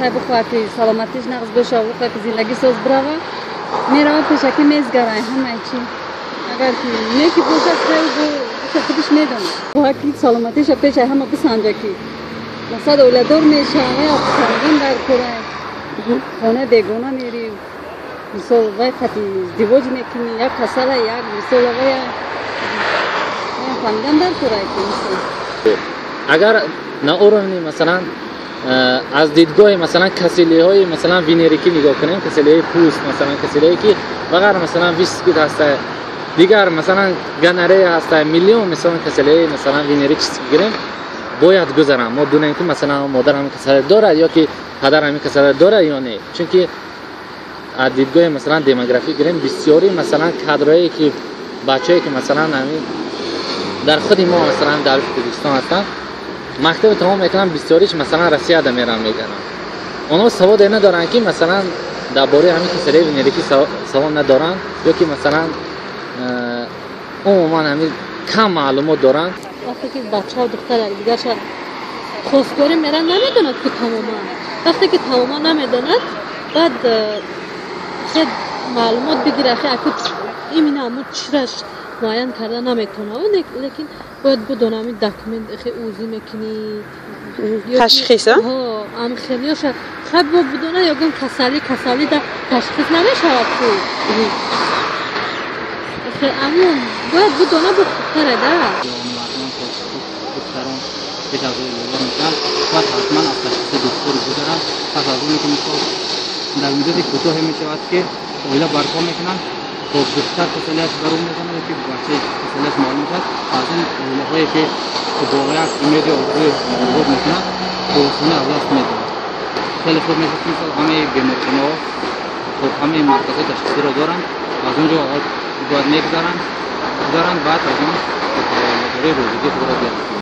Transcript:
بخیر بخواه که سلامتیش نقص بشه و بخواه که زندگی ساز برای میره پیشکی میزگرای همه چی اگر که نیکی باشه خیر خودش میدونه بخواه که سلامتیش پیش همه بسنجه که مصد اولادور میشه یا بسنجن در کره خانه دیگونه میری مثال وای خطی دیواج میکنی یک کساله یک مثال وای فهمیدن در کره که مثال اگر نه مثلا از دیدگاه مثلا کسیلی های مثلا وینریکی نگاه کنیم کسیلی های پوست مثلا کسیلی که وغیره مثلا ویسکیت هست دیگر مثلا گنره هست میلیون مثلا کسیلی مثلا وینریک گیریم باید گذارم ما دونیم که مثلا مادر هم کسیلی داره یا که پدر هم کسیلی داره یا نه چون که از دیدگاه مثلا دموگرافی گیریم بسیاری مثلا کادرایی که بچه‌ای که مثلا همین در خود ما مثلا در کوردستان هستن مکتب تمام میکنن بسیاریش مثلا روسیه ده میرن میگن اونا سواد ندارن که مثلا درباره همین کسری وینریکی سواد ندارن یا که مثلا عموما همین کم معلومات دارن وقتی که بچه ها دختر دیگر شد خواستگاری میرن نمیدوند که تماما وقتی که تماما نمیدوند بعد خیلی معلومات بگیره خیلی اکود این همون چرش معین کرده نمیتونه لیکن باید بدونه همین داکمنت خیلی اوزی میکنی تشخیص ها هم خیلی هاشه خیلی باید بدونه یا گم کسالی در تشخیص نمیشود که خیلی همون باید بدونه بخوره ده که در روی یولا میکنن باید حتما از تشخیص دکتر بگذارن پس از اونی که مثال در مدت کوتاه میشود که اویلا برپا میکنن خب دختر کسلیش برون میزنه که بچه کسلیش معلوم میشد از این اویلا هایی که واقعیت ایمیدی آرزوی مورد میکنن دوستانه از دست میدن خیلی خوب میشه که مثال همه بیمارخانه ها خب همه مرکز تشخیصی رو دارن از اونجا باید میگذارن بعد از اون روزگی خود را بیارن